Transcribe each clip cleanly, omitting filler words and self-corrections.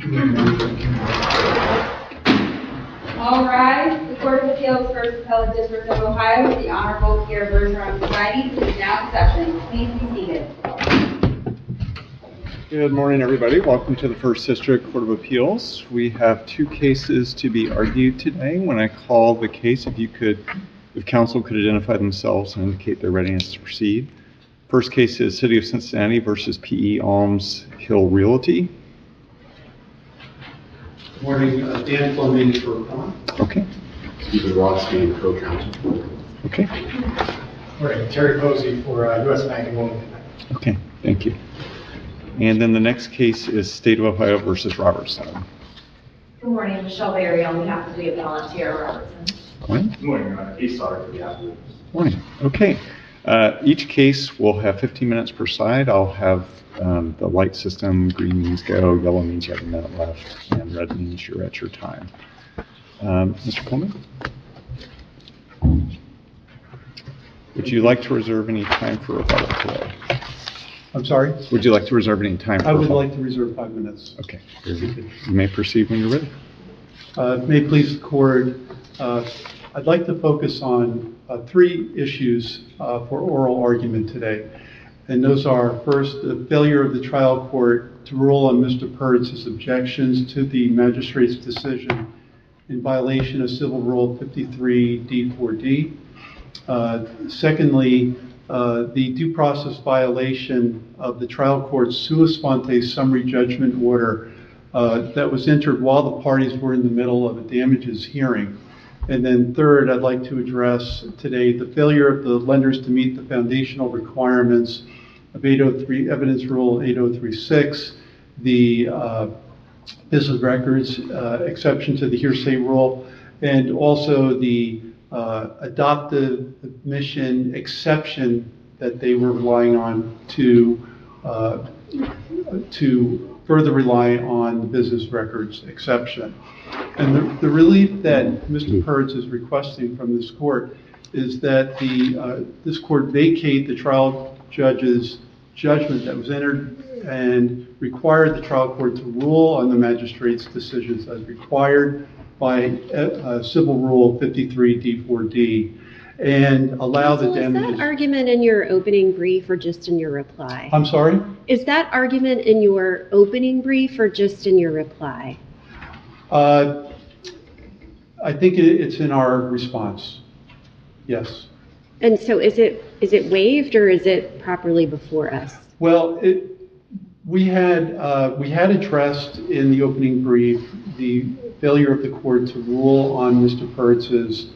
All rise. The Court of Appeals, First Appellate District of Ohio, the Honorable Pierre Bergeron presiding, is now in session. Please be seated. Good morning, everybody. Welcome to the First District Court of Appeals. We have two cases to be argued today. When I call the case, if counsel could identify themselves and indicate their readiness to proceed. First case is City of Cincinnati versus P.E. Alms Hill Realty. Good morning, Dan Fleming for appellant. Okay. Stephen Rothstein, co-counsel. Okay. All right, Terry Posey for U.S. Bank and Wilmington. Okay, thank you. And then the next case is State of Ohio versus Robertson. Good morning, Michelle Berry on behalf of the appellant, Tierra Robertson. Good morning, Keith Stoddard for the appellant. morning. Okay. Each case will have 15 minutes per side. I'll have the light system. Green means go, yellow means you have a minute left, and red means you're at your time. Mr. Coleman? Would you like to reserve any time for rebuttal today? I'm sorry? Would you like to reserve any time for I would rebuttal? like to reserve 5 minutes. Okay. You may proceed when you're ready. May it please the court, I'd like to focus on three issues for oral argument today. And those are, first, the failure of the trial court to rule on Mr. Pertz's objections to the magistrate's decision in violation of Civil Rule 53 D4D. Secondly, the due process violation of the trial court's sua sponte summary judgment order that was entered while the parties were in the middle of a damages hearing. And then third, I'd like to address today the failure of the lenders to meet the foundational requirements of 803 Evidence Rule 8036, the business records exception to the hearsay rule, and also the adoptive admission exception that they were relying on to further rely on the business records exception. And the relief that Mr. Pertz is requesting from this court is that this court vacate the trial judge's judgment that was entered and required the trial court to rule on the magistrate's decisions as required by Civil Rule 53 D4D and allow the damages. Is that argument in your opening brief or just in your reply? I'm sorry? Is that argument in your opening brief or just in your reply? I think it's in our response. Yes. And so is it waived or is it properly before us? Well, we had addressed in the opening brief the failure of the court to rule on Mr. Pertz's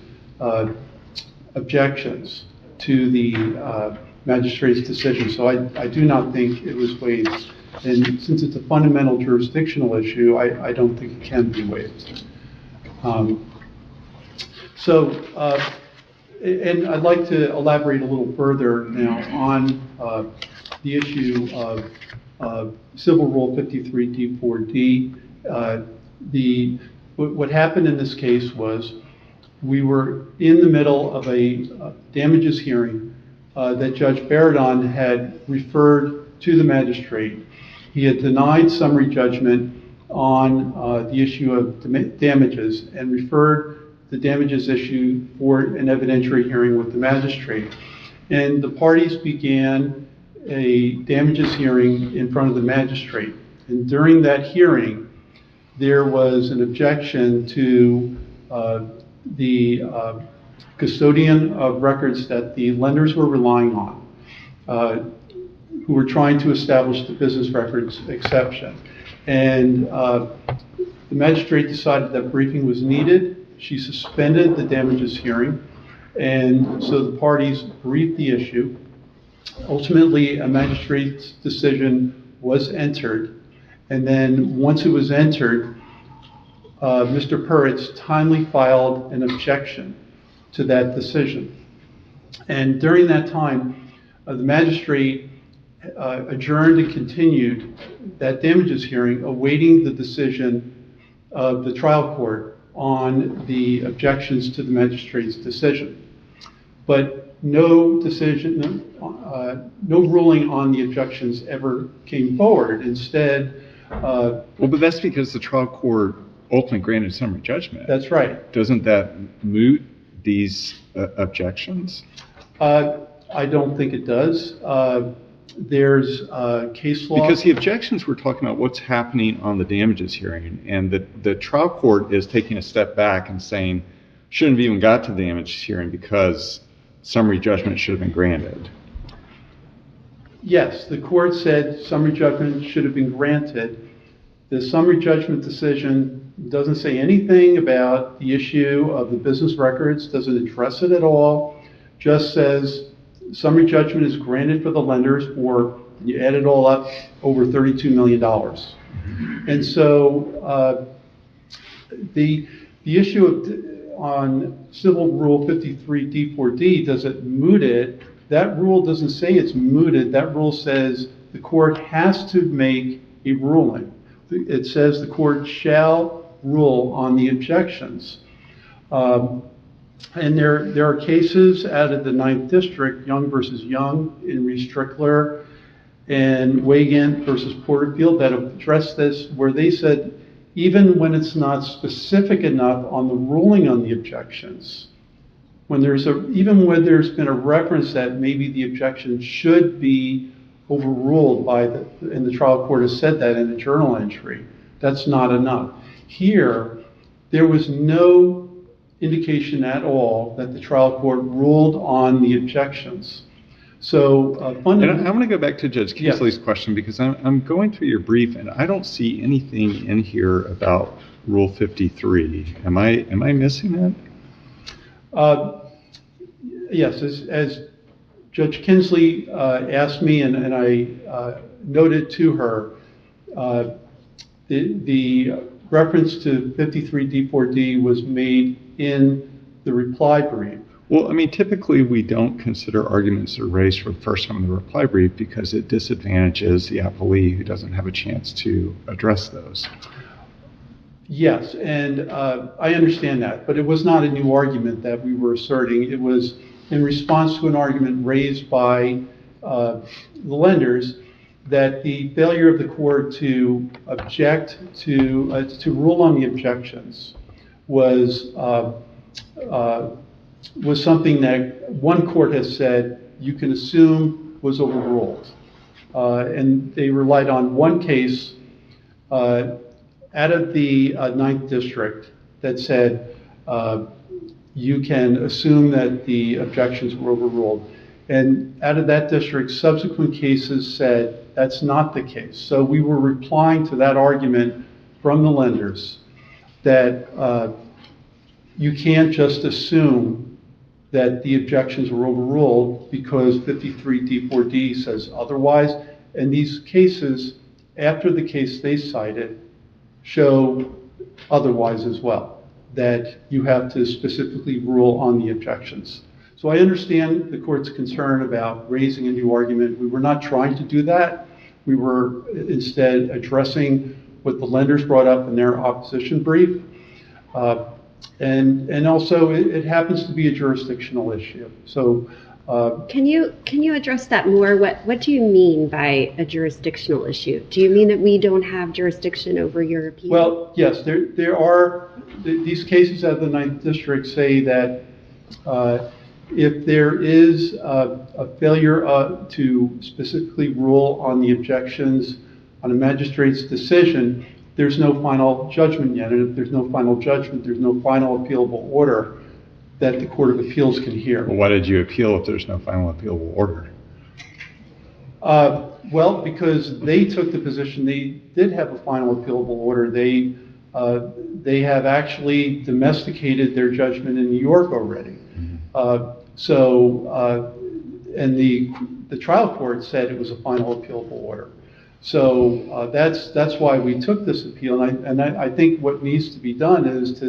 objections to the magistrate's decision. So I do not think it was waived. And since it's a fundamental jurisdictional issue, I don't think it can be waived. And I'd like to elaborate a little further now on the issue of Civil Rule 53 D4D. What happened in this case was we were in the middle of a damages hearing that Judge Baradon had referred to the magistrate. He had denied summary judgment on the issue of damages and referred the damages issue for an evidentiary hearing with the magistrate. And the parties began a damages hearing in front of the magistrate. And during that hearing, there was an objection to the custodian of records that the lenders were relying on, who were trying to establish the business records exception. And the magistrate decided that briefing was needed. She suspended the damages hearing, and so the parties briefed the issue. Ultimately, a magistrate's decision was entered, and then once it was entered, Mr. Pertz timely filed an objection to that decision. And during that time, the magistrate adjourned and continued that damages hearing, awaiting the decision of the trial court on the objections to the magistrate's decision. But no decision, no ruling on the objections ever came forward. Instead, Well, but that's because the trial court ultimately granted summary judgment. That's right. Doesn't that moot these objections? I don't think it does. There's case law. Because the objections were talking about what's happening on the damages hearing, and the trial court is taking a step back and saying, shouldn't have even got to the damages hearing because summary judgment should have been granted. Yes, the court said summary judgment should have been granted. The summary judgment decision doesn't say anything about the issue of the business records, doesn't address it at all, just says summary judgment is granted for the lenders, or you add it all up, over $32 million. And so the issue on Civil Rule 53 D4D, does it moot it? That rule doesn't say it's mooted. That rule says the court has to make a ruling. It says the court shall rule on the objections. And there are cases out of the 9th District, Young versus Young, Henry Strickler, and Wagant versus Porterfield, that have addressed this, where they said even when it's not specific enough on the ruling on the objections, even when there's been a reference that maybe the objection should be overruled and the trial court has said that in a journal entry, that's not enough. Here, there was no indication at all that the trial court ruled on the objections. So fundamentally, I want to go back to Judge Kingsley's question, because I'm going through your brief and I don't see anything in here about Rule 53. Am I missing that? Yes, as Judge Kinsley asked me, and I noted to her, the reference to 53 D4D was made in the reply brief. Well, I mean, typically we don't consider arguments that are raised for the first time in the reply brief because it disadvantages the appellee who doesn't have a chance to address those. Yes, and I understand that, but it was not a new argument that we were asserting. It was in response to an argument raised by the lenders that the failure of the court to object to rule on the objections was something that one court has said you can assume was overruled. And they relied on one case out of the 9th District that said you can assume that the objections were overruled. And out of that district, subsequent cases said that's not the case. So we were replying to that argument from the lenders that you can't just assume that the objections were overruled because 53 D4D says otherwise. And these cases, after the case they cited, show otherwise as well, that you have to specifically rule on the objections. So I understand the court's concern about raising a new argument. We were not trying to do that. We were instead addressing what the lenders brought up in their opposition brief. And also it happens to be a jurisdictional issue. So Can you address that more? What do you mean by a jurisdictional issue? Do you mean that we don't have jurisdiction over your appeal? Well, yes, there are these cases out of the 9th District say that if there is a failure to specifically rule on the objections on a magistrate's decision, there's no final judgment yet. And if there's no final judgment, there's no final appealable order that the Court of Appeals can hear. Well, why did you appeal if there's no final appealable order? Well, because they took the position they did have a final appealable order. They have actually domesticated their judgment in New York already. And the trial court said it was a final appealable order. So that's why we took this appeal. And I think what needs to be done is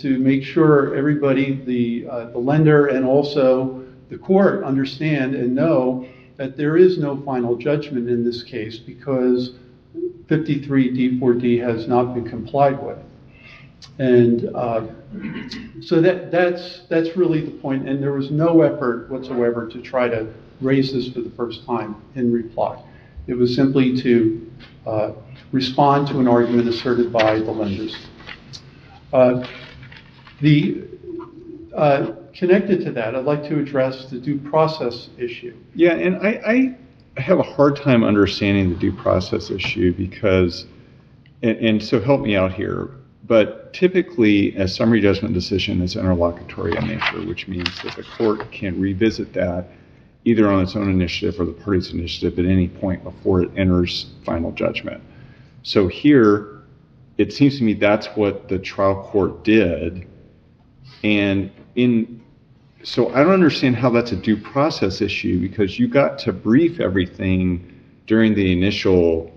to make sure everybody, the lender and also the court, understand and know that there is no final judgment in this case because 53 D4D has not been complied with. And so that's really the point. And there was no effort whatsoever to try to raise this for the first time in reply. It was simply to respond to an argument asserted by the lenders. Connected to that, I'd like to address the due process issue. Yeah, and I have a hard time understanding the due process issue because, and so help me out here, but typically a summary judgment decision is interlocutory in nature, which means that the court can revisit that either on its own initiative or the party's initiative at any point before it enters final judgment. So here, it seems to me that's what the trial court did. And so I don't understand how that's a due process issue because you got to brief everything during the initial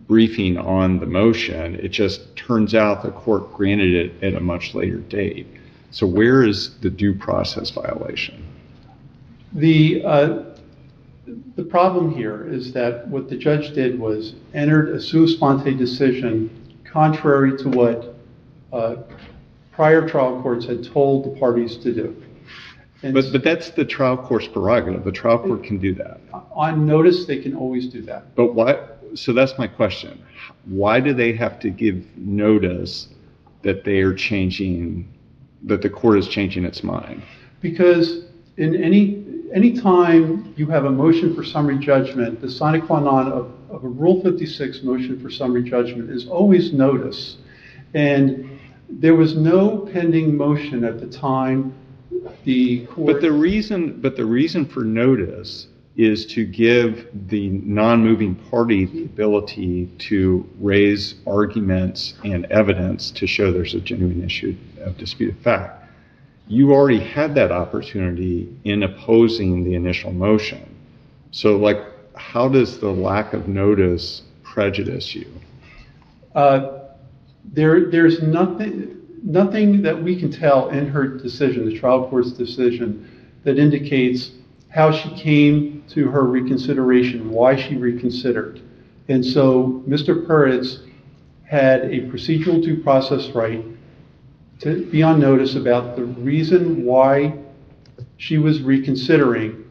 briefing on the motion. It just turns out the court granted it at a much later date. So where is the due process violation? The problem here is that what the judge did was entered a sua sponte decision contrary to what prior trial courts had told the parties to do. But that's the trial court's prerogative. The trial court can do that. On notice, they can always do that. But why? So that's my question. Why do they have to give notice that they are changing, that the court is changing its mind? Because in any time you have a motion for summary judgment, the sine qua non of a Rule 56 motion for summary judgment is always notice. And there was no pending motion at the time the court... But the reason for notice is to give the non-moving party the ability to raise arguments and evidence to show there's a genuine issue of disputed fact. You already had that opportunity in opposing the initial motion. So, how does the lack of notice prejudice you? There's nothing that we can tell in her decision, the trial court's decision, that indicates how she came to her reconsideration, why she reconsidered. And so Mr. Puritz had a procedural due process right to be on notice about the reason why she was reconsidering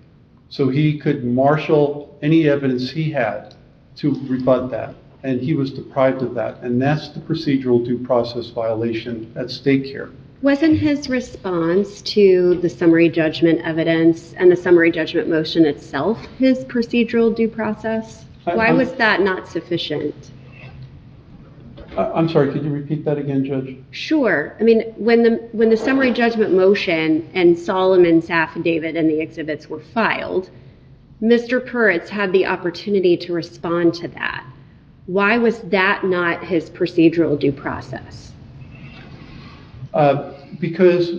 so he could marshal any evidence he had to rebut that. And he was deprived of that. And that's the procedural due process violation at stake here. Wasn't his response to the summary judgment evidence and the summary judgment motion itself his procedural due process? Why was that not sufficient? I'm sorry, could you repeat that again, Judge? Sure. I mean, when the summary judgment motion and Solomon's affidavit and the exhibits were filed, Mr. Puritz had the opportunity to respond to that. Why was that not his procedural due process? Because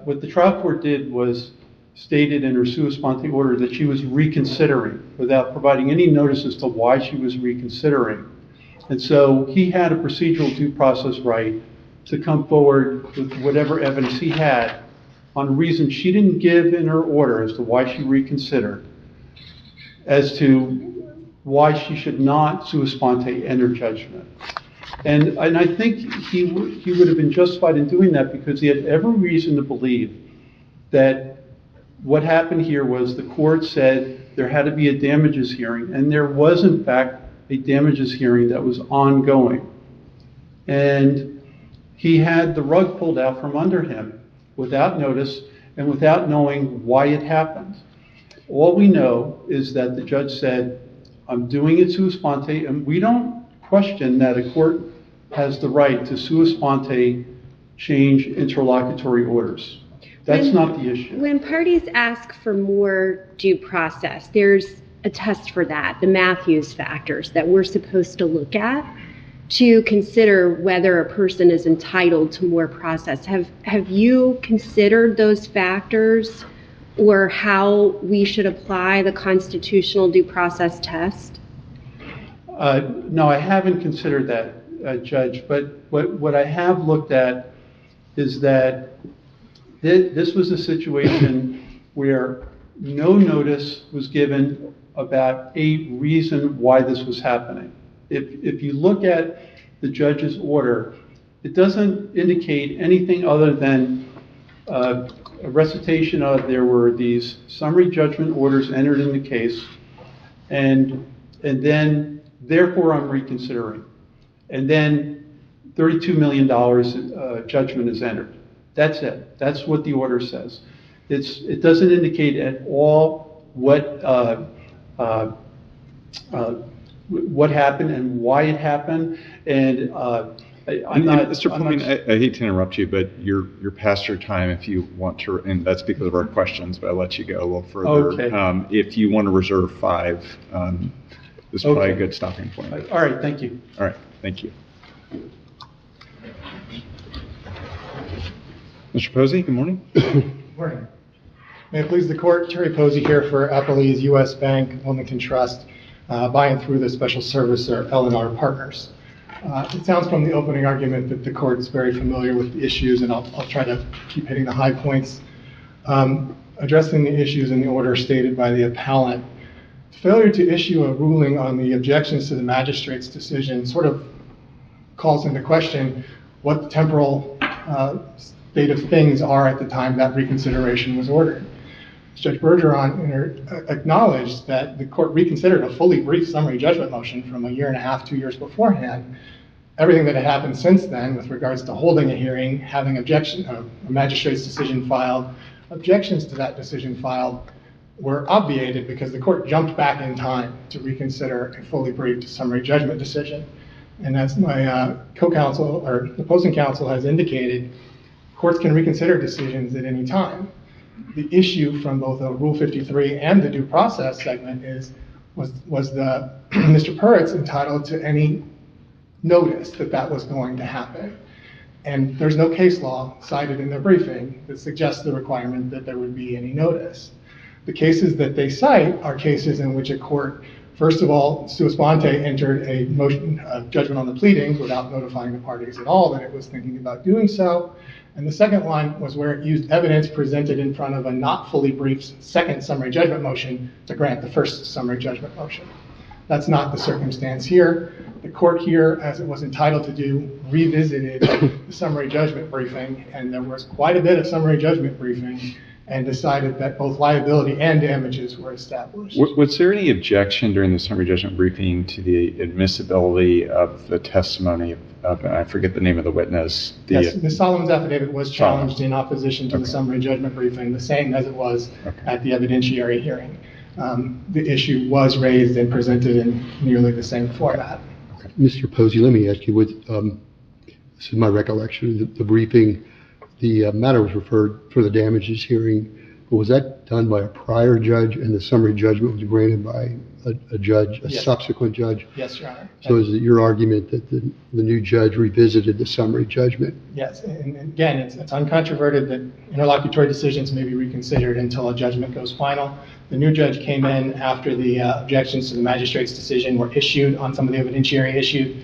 what the trial court did was stated in her sua sponte order that she was reconsidering without providing any notice as to why she was reconsidering. And so he had a procedural due process right to come forward with whatever evidence he had on a reason she didn't give in her order as to why she reconsidered, as to why she should not sua sponte enter judgment. And I think he would have been justified in doing that because he had every reason to believe that what happened here was the court said there had to be a damages hearing, and there was in fact a damages hearing that was ongoing. And he had the rug pulled out from under him without notice and without knowing why it happened. All we know is that the judge said, I'm doing it sua sponte, and we don't question that a court has the right to sua sponte change interlocutory orders. That's not the issue. When parties ask for more due process, there's a test for that, the Matthews factors that we're supposed to look at to consider whether a person is entitled to more process. Have you considered those factors or how we should apply the constitutional due process test? No, I haven't considered that, Judge, but what I have looked at is that this was a situation where no notice was given about a reason why this was happening. If you look at the judge's order, it doesn't indicate anything other than a recitation of there were these summary judgment orders entered in the case, and then therefore I'm reconsidering. And then $32 million judgment is entered. That's it. That's what the order says. It doesn't indicate at all what happened and why it happened. And Mr. Fleming, I hate to interrupt you, but you're past your time if you want to, and that's because of our questions, but I'll let you go a little further. Okay. If you want to reserve 5, this is probably a good stopping point. All right, thank you. All right, thank you. Mr. Posey, good morning. Good morning. May it please the court, Terry Posey here for Appellee's U.S. Bank, Wilmington Trust, by and through the special servicer L&R Partners. It sounds from the opening argument that the court is very familiar with the issues, and I'll try to keep hitting the high points. Addressing the issues in the order stated by the appellant, failure to issue a ruling on the objections to the magistrate's decision sort of calls into question what the temporal state of things are at the time that reconsideration was ordered. Judge Bergeron acknowledged that the court reconsidered a fully briefed summary judgment motion from 1.5 years, 2 years beforehand. Everything that had happened since then with regards to holding a hearing, having a magistrate's decision filed, objections to that decision filed were obviated because the court jumped back in time to reconsider a fully briefed summary judgment decision. And as my co-counsel or opposing counsel has indicated, courts can reconsider decisions at any time. The issue from both Rule 53 and the due process segment was Mr. Peretz entitled to any notice that was going to happen. And there's no case law cited in their briefing that suggests the requirement that there would be any notice. The cases that they cite are cases in which a court, first of all, sua sponte, entered a motion of judgment on the pleadings without notifying the parties at all that it was thinking about doing so. And the second one was where it used evidence presented in front of a not fully briefed second summary judgment motion to grant the first summary judgment motion. That's not the circumstance here. The court here, as it was entitled to do, revisited the summary judgment briefing, and there was quite a bit of summary judgment briefing, and decided that both liability and damages were established. Was there any objection during the summary judgment briefing to the admissibility of the testimony of, I forget the name of the witness? Yes, Ms. Solomon's affidavit was challenged in opposition to the summary judgment briefing, the same as it was at the evidentiary hearing. The issue was raised and presented in nearly the same format. Mr. Posey, let me ask you, this is my recollection of the briefing. The matter was referred for the damages hearing, but was that done by a prior judge and the summary judgment was granted by a judge, a subsequent judge? Yes, Your Honor. So is it your argument that the new judge revisited the summary judgment? Yes, and again, it's uncontroverted that interlocutory decisions may be reconsidered until a judgment goes final. The new judge came in after the objections to the magistrate's decision were issued on some of the evidentiary issues.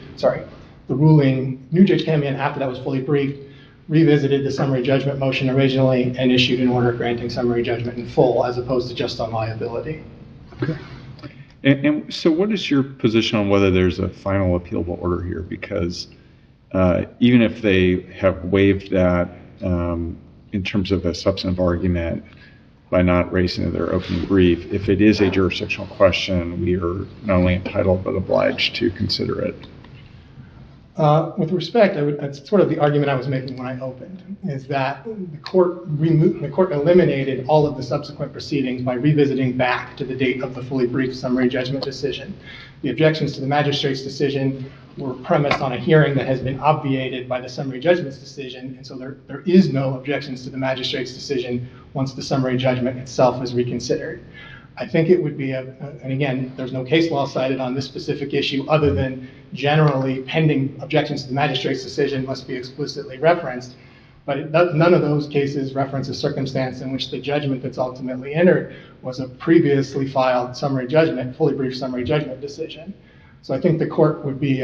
The ruling, new judge came in after that was fully briefed, revisited the summary judgment motion originally, and issued an order granting summary judgment in full as opposed to just on liability. Okay. And so what is your position on whether there's a final appealable order here? Because even if they have waived that in terms of a substantive argument by not raising their opening brief, if it is a jurisdictional question, we are not only entitled but obliged to consider it. With respect, that's sort of the argument I was making when I opened, is that the court eliminated all of the subsequent proceedings by revisiting back to the date of the fully briefed summary judgment decision. The objections to the magistrate's decision were premised on a hearing that has been obviated by the summary judgment's decision, and so there is no objections to the magistrate's decision once the summary judgment itself is reconsidered. I think it would be, and again, there's no case law cited on this specific issue other than generally pending objections to the magistrate's decision must be explicitly referenced, but none of those cases reference a circumstance in which the judgment that's ultimately entered was a previously filed summary judgment, fully briefed summary judgment decision. So I think the court would be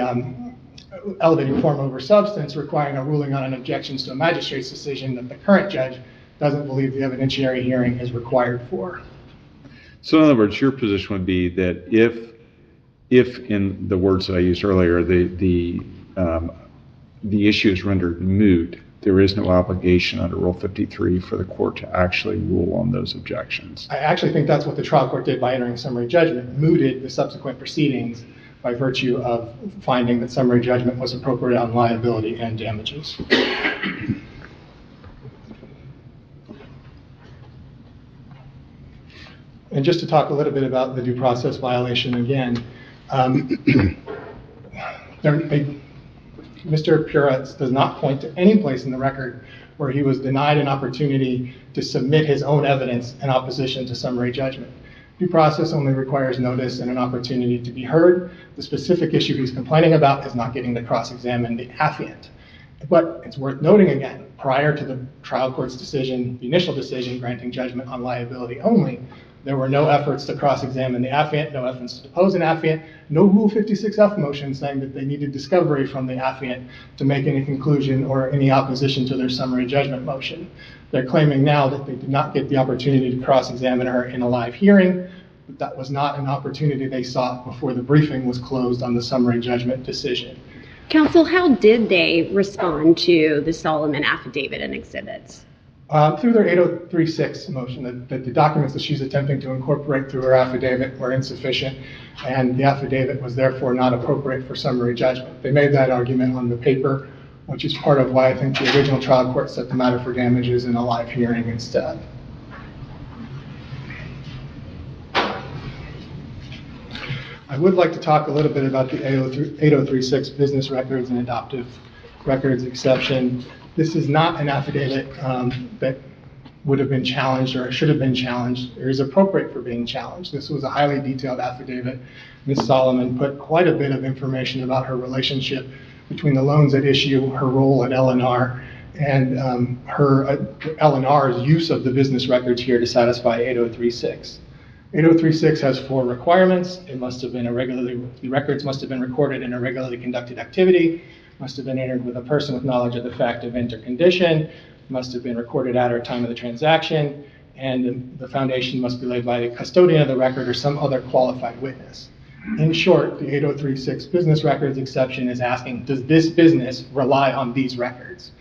elevating form over substance, requiring a ruling on an objections to a magistrate's decision that the current judge doesn't believe the evidentiary hearing is required for. So in other words, your position would be that if in the words that I used earlier, the issue is rendered moot there is no obligation under Rule 53 for the court to actually rule on those objections. I actually think that's what the trial court did by entering summary judgment, mooted the subsequent proceedings by virtue of finding that summary judgment was appropriate on liability and damages. And just to talk a little bit about the due process violation again, Mr. Puretz does not point to any place in the record where he was denied an opportunity to submit his own evidence in opposition to summary judgment. Due process only requires notice and an opportunity to be heard. The specific issue he's complaining about is not getting to cross-examine the affiant. But it's worth noting again, prior to the trial court's decision, the initial decision granting judgment on liability only, there were no efforts to cross-examine the affiant, no efforts to depose an affiant, no Rule 56F motion saying that they needed discovery from the affiant to make any conclusion or any opposition to their summary judgment motion. They're claiming now that they did not get the opportunity to cross-examine her in a live hearing, but that was not an opportunity they sought before the briefing was closed on the summary judgment decision. Counsel, how did they respond to the Solomon affidavit and exhibits? Through their 8036 motion, that the documents that she's attempting to incorporate through her affidavit were insufficient, and the affidavit was therefore not appropriate for summary judgment. They made that argument on the paper, which is part of why I think the original trial court set the matter for damages in a live hearing instead. I would like to talk a little bit about the 8036 business records and adoptive records exception. This is not an affidavit that would have been challenged or should have been challenged or is appropriate for being challenged. This was a highly detailed affidavit. Ms. Solomon put quite a bit of information about her relationship between the loans at issue, her role at L&R, and her L&R's use of the business records here to satisfy 8036. 8036 has 4 requirements. The records must have been recorded in a regularly conducted activity, must have been entered with a person with knowledge of the fact of intercondition, must have been recorded at or time of the transaction, and the foundation must be laid by the custodian of the record or some other qualified witness. In short, the 8036 business records exception is asking, does this business rely on these records?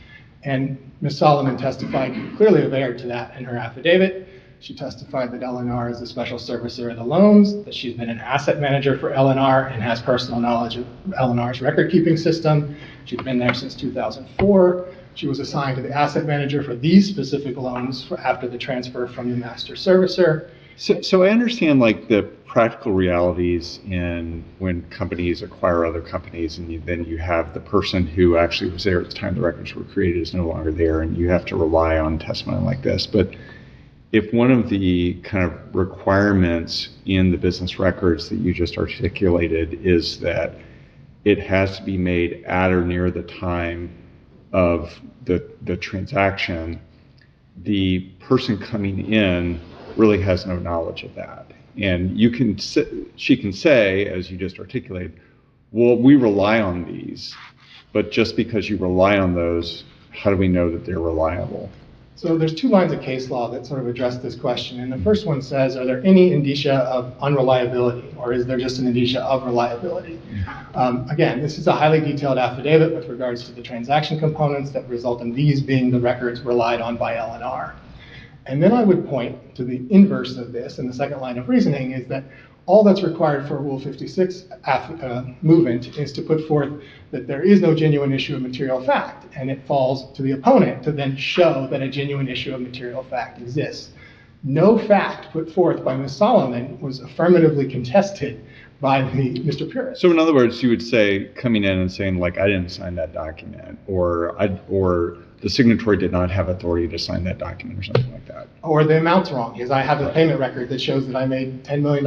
And Ms. Solomon testified clearly of error to that in her affidavit. She testified that L&R is a special servicer of the loans, that she's been an asset manager for L&R and has personal knowledge of L&R's record-keeping system. She's been there since 2004. She was assigned to the asset manager for these specific loans after the transfer from the master servicer. So I understand like the practical realities in when companies acquire other companies, and then you have the person who actually was there at the time the records were created is no longer there, and you have to rely on testimony like this. But if one of the kind of requirements in the business records that you just articulated is that it has to be made at or near the time of the transaction, the person coming in really has no knowledge of that. And she can say, as you just articulated, well, we rely on these, but just because you rely on those, how do we know that they're reliable? So there's 2 lines of case law that sort of address this question. And the first one says, are there any indicia of unreliability, or is there just an indicia of reliability? Again, this is a highly detailed affidavit with regards to the transaction components that result in these being the records relied on by L&R. And then I would point to the inverse of this, and the second line of reasoning is that all that's required for a Rule 56 movement is to put forth that there is no genuine issue of material fact, and it falls to the opponent to then show that a genuine issue of material fact exists. No fact put forth by Ms. Solomon was affirmatively contested by Mr. Puretz. So in other words, you would say, coming in and saying, like, I didn't sign that document, or the signatory did not have authority to sign that document, or something like that. Or the amount's wrong, because I have a payment record that shows that I made $10 million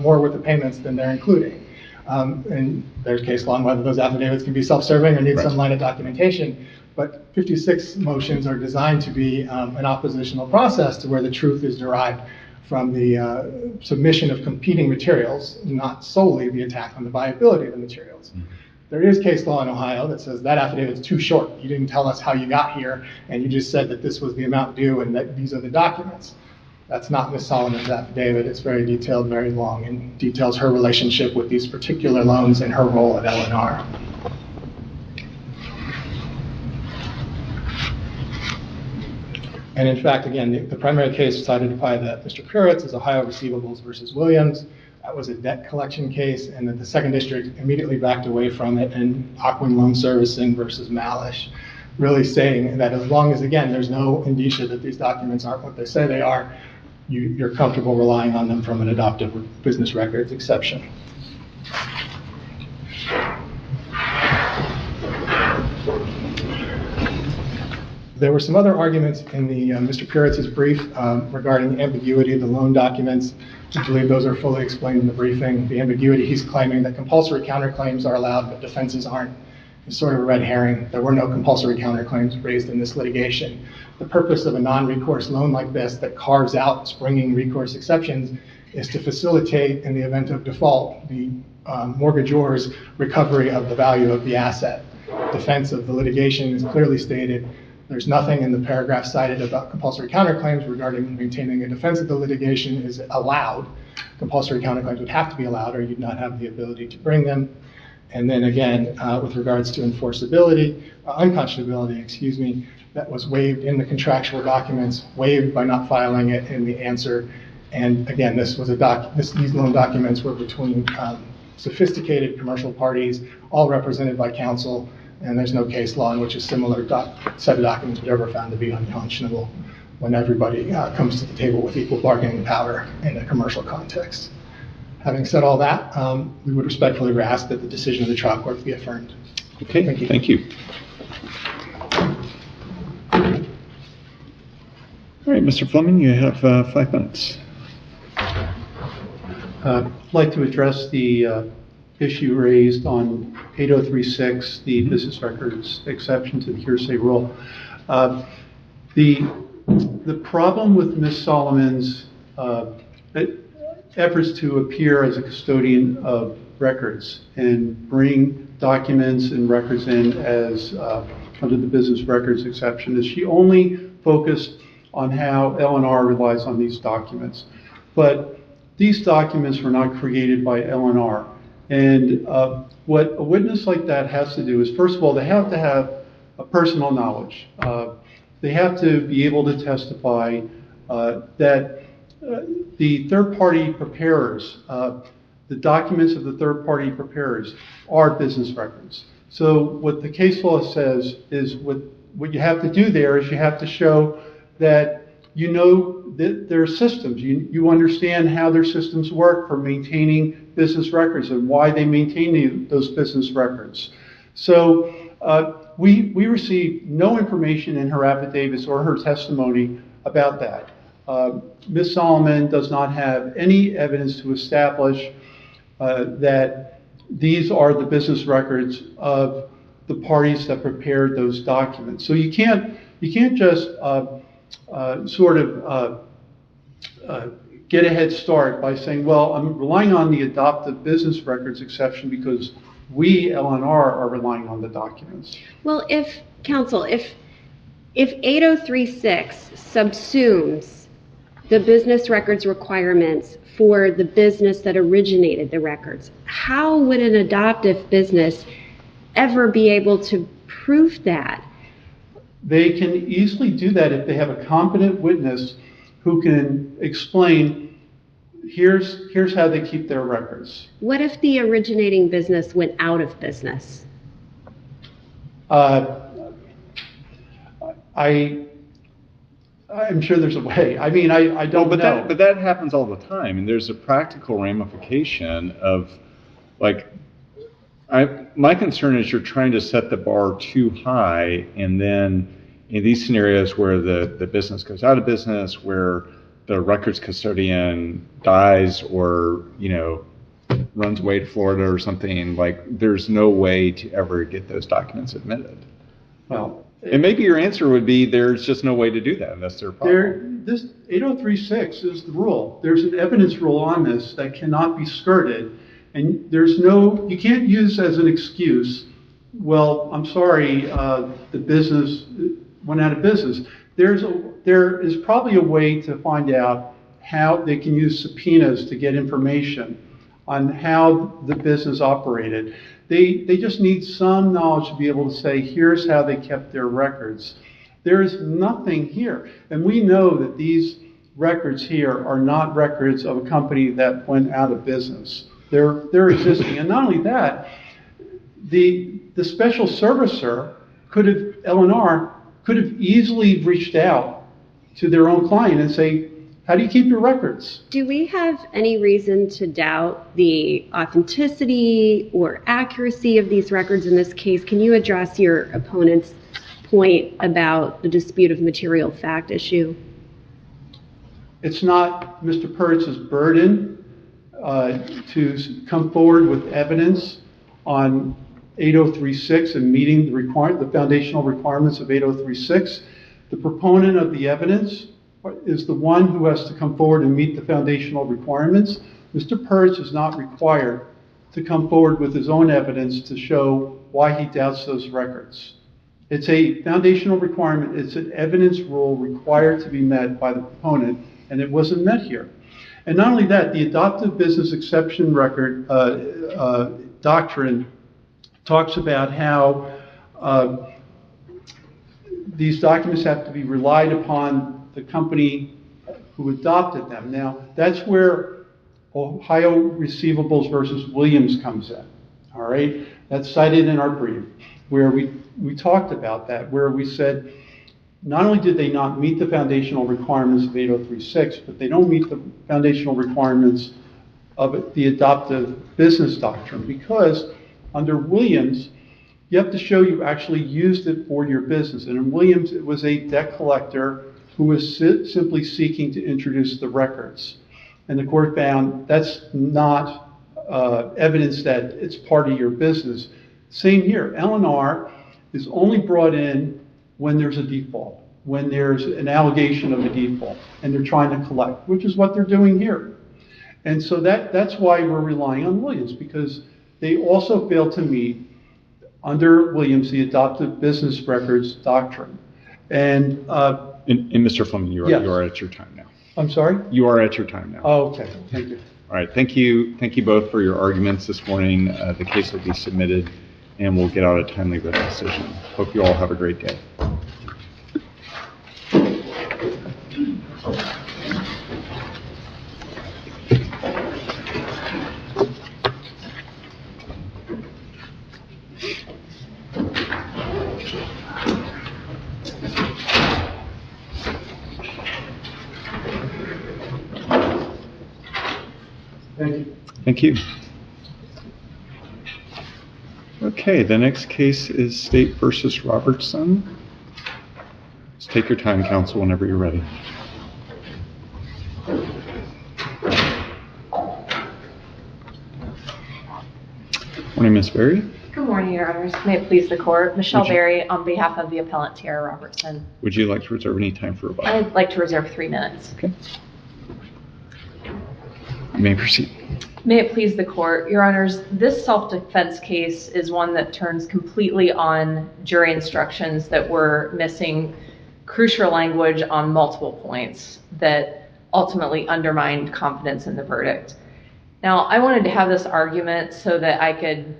more worth of payments than they're including. And there's case law on whether those affidavits can be self-serving or need some line of documentation. But 56 motions are designed to be an oppositional process to where the truth is derived from the submission of competing materials, not solely the attack on the viability of the materials. Mm-hmm. There is case law in Ohio that says that affidavit is too short. You didn't tell us how you got here, and you just said that this was the amount due and that these are the documents. That's not Ms. Solomon's affidavit. It's very detailed, very long, and details her relationship with these particular loans and her role at L&R. And in fact, again, the primary case cited by Mr. Puritz is Ohio Receivables versus Williams. That was a debt collection case, and then the second district immediately backed away from it in Aquin Loan Servicing versus Malish, really saying that as long as, again, there's no indicia that these documents aren't what they say they are, you're comfortable relying on them from an adoptive business records exception. There were some other arguments in the Mr. Puritz's brief regarding the ambiguity of the loan documents. I believe those are fully explained in the briefing. The ambiguity, he's claiming that compulsory counterclaims are allowed, but defenses aren't. It's sort of a red herring. There were no compulsory counterclaims raised in this litigation. The purpose of a non-recourse loan like this that carves out springing recourse exceptions is to facilitate, in the event of default, the mortgagor's recovery of the value of the asset. Defense of the litigation is clearly stated. There's nothing in the paragraph cited about compulsory counterclaims regarding maintaining a defense of the litigation is allowed. Compulsory counterclaims would have to be allowed, or you'd not have the ability to bring them. And then again, with regards to enforceability, unconscionability, that was waived in the contractual documents, waived by not filing it in the answer. And again, this was these loan documents were between sophisticated commercial parties, all represented by counsel, and there's no case law in which a similar set of documents would ever found to be unconscionable when everybody comes to the table with equal bargaining power in a commercial context. Having said all that, we would respectfully ask that the decision of the trial court be affirmed. Okay, thank you. Thank you. All right, Mr. Fleming, you have 5 minutes. I'd like to address the issue raised on 8036, the business records exception to the hearsay rule. The problem with Ms. Solomon's efforts to appear as a custodian of records and bring documents and records in as under the business records exception is she only focused on how L&R relies on these documents. But these documents were not created by L&R. And what a witness like that has to do is, first of all, they have to have a personal knowledge. They have to be able to testify that the third-party preparers, the documents of the third-party preparers are business records. So what the case law says is what you have to do there is you have to show that you know that there are systems. You understand how their systems work for maintaining business records and why they maintain those business records. So we received no information in her affidavits or her testimony about that. Ms. Solomon does not have any evidence to establish that these are the business records of the parties that prepared those documents. So you can't just sort of get a head start by saying, well, I'm relying on the adoptive business records exception because we, L&R, are relying on the documents. Well, if 8036 subsumes the business records requirements for the business that originated the records, how would an adoptive business ever be able to prove that? They can easily do that if they have a competent witness who can explain, here's how they keep their records. What if the originating business went out of business? I'm sure there's a way. I mean, I don't know. But that happens all the time, and there's a practical ramification of, like, my concern is you're trying to set the bar too high, and then in these scenarios where the business goes out of business, where the records custodian dies or, runs away to Florida or something, like, there's no way to ever get those documents admitted. Well, and maybe your answer would be there's just no way to do that, and that's their problem. This 8036 is the rule. There's an evidence rule on this that cannot be skirted. And you can't use as an excuse, well, I'm sorry, the business went out of business. There is probably a way to find out how they can use subpoenas to get information on how the business operated. They just need some knowledge to be able to say, here's how they kept their records. There is nothing here. And we know that these records here are not records of a company that went out of business. They're existing. And not only that, the special servicer L&R could have easily reached out to their own client and say, how do you keep your records? Do we have any reason to doubt the authenticity or accuracy of these records in this case? Can you address your opponent's point about the dispute of material fact issue? It's not Mr. Pertz's burden to come forward with evidence on 8036 and meeting the foundational requirements of 8036. The proponent of the evidence is the one who has to come forward and meet the foundational requirements. Mr. Pertz is not required to come forward with his own evidence to show why he doubts those records. It's a foundational requirement. It's an evidence rule required to be met by the proponent, and it wasn't met here. And not only that, the adoptive business exception record doctrine talks about how these documents have to be relied upon the company who adopted them. Now, that's where Ohio Receivables versus Williams comes in, all right? That's cited in our brief, where we talked about that, where we said, not only did they not meet the foundational requirements of 8036, but they don't meet the foundational requirements of the adoptive business doctrine, because under Williams, you have to show you actually used it for your business. And in Williams, it was a debt collector who was simply seeking to introduce the records. And the court found that's not evidence that it's part of your business. Same here. L&R is only brought in when there's a default, when there's an allegation of a default, and they're trying to collect, which is what they're doing here. And so that's why we're relying on Williams, because they also failed to meet, under Williams, the adoptive business records doctrine. And Mr. Fleming, you are at your time now. I'm sorry? You are at your time now. Oh, okay. Thank you. All right. Thank you both for your arguments this morning. The case will be submitted, and we'll get out a timely written decision. Hope you all have a great day. Thank you. Thank you. Okay, the next case is State versus Robertson. Just take your time, counsel, whenever you're ready. Morning, Ms. Berry. Good morning, Your Honors. May it please the Court. Michelle Berry on behalf of the appellant, Tiara Robertson. Would you like to reserve any time for rebuttal? I'd like to reserve 3 minutes. Okay. You may proceed. May it please the Court. Your Honors, this self-defense case is one that turns completely on jury instructions that were missing crucial language on multiple points that ultimately undermined confidence in the verdict. Now, I wanted to have this argument so that I could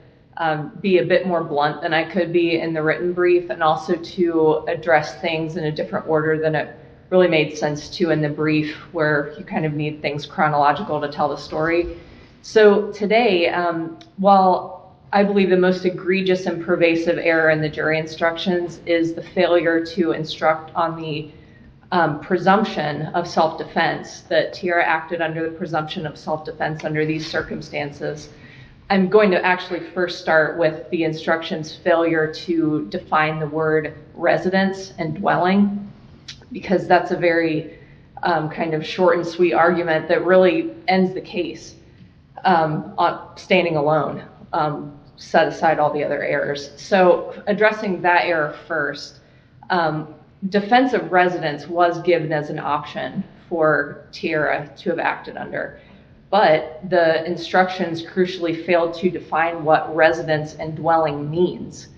be a bit more blunt than I could be in the written brief, and also to address things in a different order than it really made sense to in the brief, where you kind of need things chronological to tell the story. So today, while I believe the most egregious and pervasive error in the jury instructions is the failure to instruct on the presumption of self-defense, that Tiara acted under the presumption of self-defense under these circumstances, I'm going to actually first start with the instructions failure to define the word residence and dwelling, because that's a very kind of short and sweet argument that really ends the case on standing alone, set aside all the other errors. So addressing that error first, defense of residence was given as an option for Tiara to have acted under, but the instructions crucially failed to define what residence and dwelling means.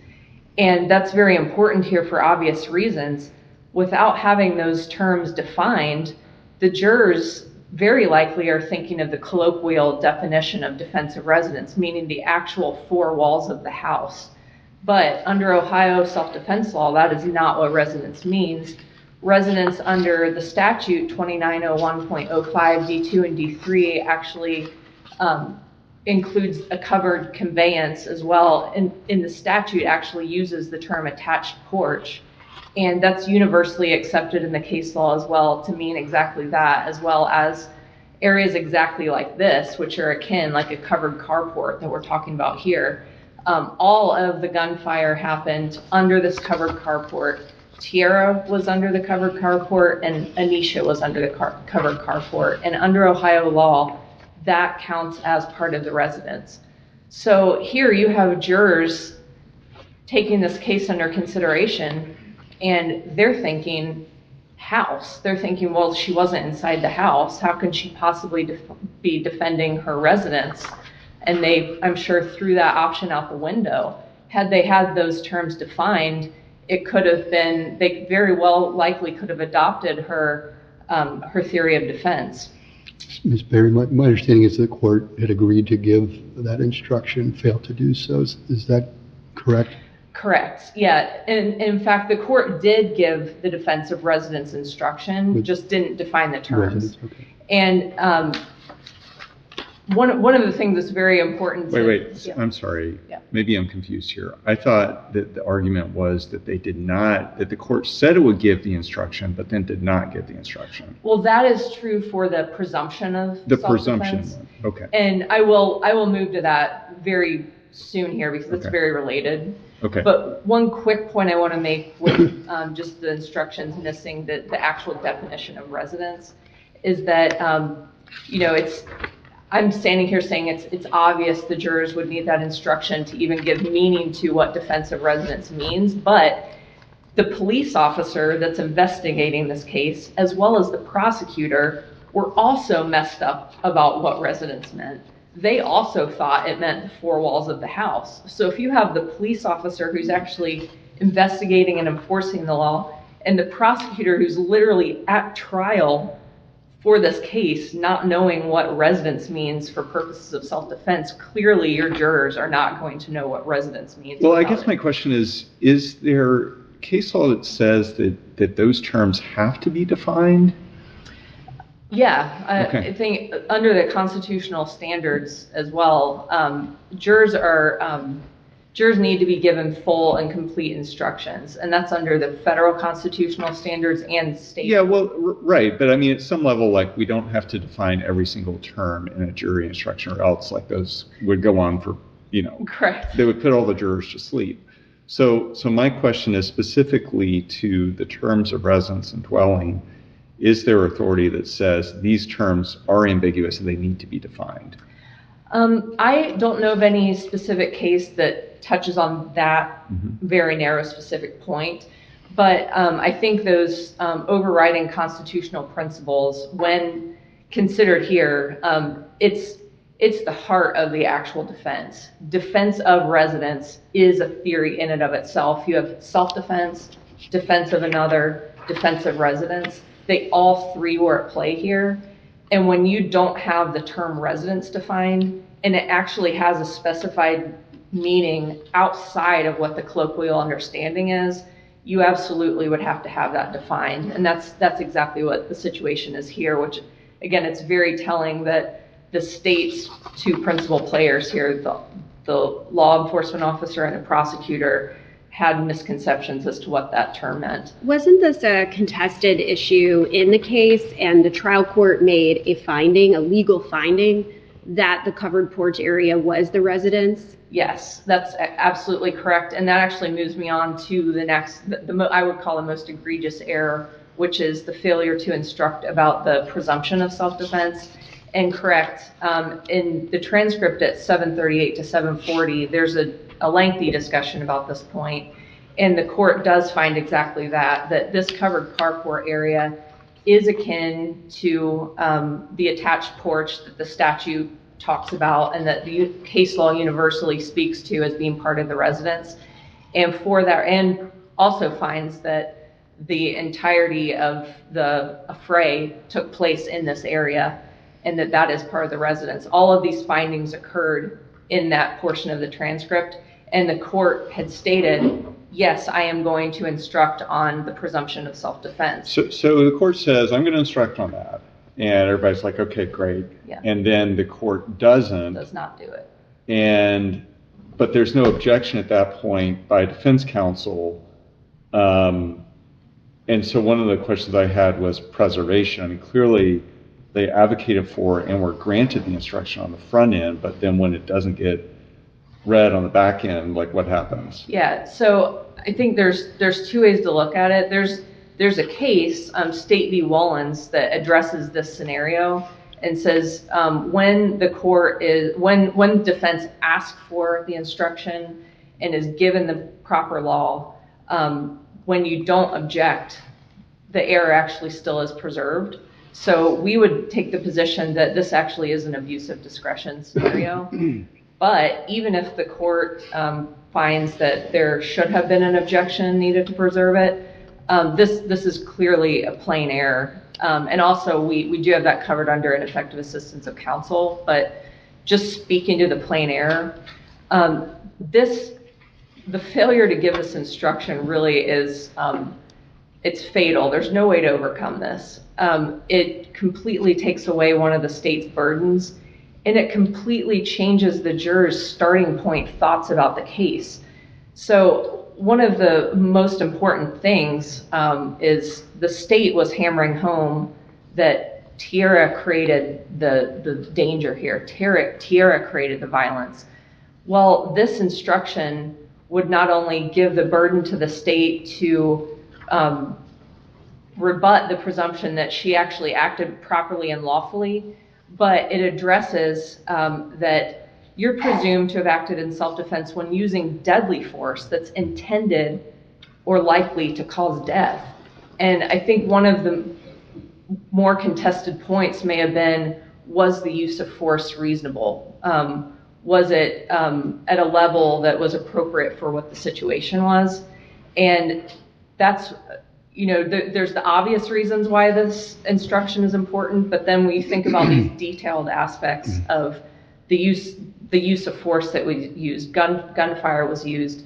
And that's very important here for obvious reasons. Without having those terms defined, the jurors very likely are thinking of the colloquial definition of defense of residence, meaning the actual four walls of the house, But under Ohio self-defense law, that is not what residence means. Residence under the statute 2901.05 D2 and D3 actually includes a covered conveyance as well. And in the statute actually uses the term attached porch. And that's universally accepted in the case law as well to mean exactly that, as well as areas exactly like this, which are akin, like a covered carport that we're talking about here. All of the gunfire happened under this covered carport. Tierra was under the covered carport, and Anisha was under the covered carport. And under Ohio law, that counts as part of the residence. So here you have jurors taking this case under consideration, and they're thinking house. They're thinking, well, she wasn't inside the house. How can she possibly be defending her residence? And they, I'm sure, threw that option out the window. Had they had those terms defined, it could have been, they very well likely could have adopted her theory of defense. Ms. Berry, my understanding is the court had agreed to give that instruction, failed to do so. Is that correct? Correct, yeah. And in fact, the court did give the defense of residence instruction, just didn't define the terms. Okay. And one of the things that's very important. Wait, I'm sorry. Yeah. Maybe I'm confused here. I thought that the argument was that they did not, that the court said it would give the instruction, but then did not give the instruction. Well, that is true for the presumption of The self-defense. presumption, okay. And I will move to that very soon here because it's Okay. very related. Okay. But one quick point I want to make with just the instructions missing the actual definition of residence is that, I'm standing here saying it's obvious the jurors would need that instruction to even give meaning to what defense of residence means, but the police officer that's investigating this case, as well as the prosecutor, were also messed up about what residence meant. They also thought it meant the four walls of the house. So if you have the police officer who's actually investigating and enforcing the law, and the prosecutor who's literally at trial for this case, not knowing what residence means for purposes of self-defense, clearly your jurors are not going to know what residence means. Well, I guess my question is there case law that says that those terms have to be defined? Yeah, Okay. I think under the constitutional standards as well, jurors need to be given full and complete instructions, and that's under the federal constitutional standards and state. Yeah, well, right, but I mean, at some level, like, we don't have to define every single term in a jury instruction, or else, like, those would go on for, Correct. they would put all the jurors to sleep. So my question is specifically to the terms of residence and dwelling. Is there authority that says these terms are ambiguous and they need to be defined? I don't know of any specific case that touches on that very narrow specific point, but I think those overriding constitutional principles, when considered here, it's the heart of the actual defense. Defense of residence is a theory in and of itself. You have self-defense, defense of another, defense of residence. They all three were at play here. And when you don't have the term residence defined, and it actually has a specified meaning outside of what the colloquial understanding is, you absolutely would have to have that defined. And that's exactly what the situation is here, which, again, it's very telling that the state's two principal players here, the law enforcement officer and the prosecutor, had misconceptions as to what that term meant. Wasn't this a contested issue in the case, and the trial court made a legal finding, that the covered porch area was the residence? Yes, that's absolutely correct. And that actually moves me on to the next, I would call the most egregious error, which is the failure to instruct about the presumption of self-defense. And correct, in the transcript at 738 to 740, there's a lengthy discussion about this point, and the court does find exactly that this covered carport area is akin to the attached porch that the statute talks about and that the case law universally speaks to as being part of the residence. And for that, and also finds that the entirety of the affray took place in this area and that is part of the residence. All of these findings occurred in that portion of the transcript. And the court had stated, yes, I am going to instruct on the presumption of self-defense. So the court says, I'm going to instruct on that. And everybody's like, okay, great. Yeah. And then the court does not do it. But there's no objection at that point by defense counsel. And so one of the questions I had was preservation. I mean, clearly they advocated for and were granted the instruction on the front end, but then when it doesn't get read on the back end, like what happens? Yeah, so I think there's two ways to look at it. There's a case, State v. Wollins, that addresses this scenario and says when defense asks for the instruction and is given the proper law, when you don't object, the error actually still is preserved. So we would take the position that this actually is an abuse of discretion scenario. But even if the court finds that there should have been an objection needed to preserve it, this is clearly a plain error. And also, we do have that covered under ineffective assistance of counsel. But just speaking to the plain error, the failure to give this instruction really is, it's fatal. There's no way to overcome this. It completely takes away one of the state's burdens, and it completely changes the jurors' starting point thoughts about the case. So one of the most important things is the state was hammering home that Tierra created the danger here. Tierra created the violence. Well, this instruction would not only give the burden to the state to rebut the presumption that she actually acted properly and lawfully, but it addresses that you're presumed to have acted in self-defense when using deadly force that's intended or likely to cause death. And I think one of the more contested points may have been, was the use of force reasonable? Was it at a level that was appropriate for what the situation was? And that's, there's the obvious reasons why this instruction is important, but then we think about these detailed aspects of the use of force that we used. Gunfire was used.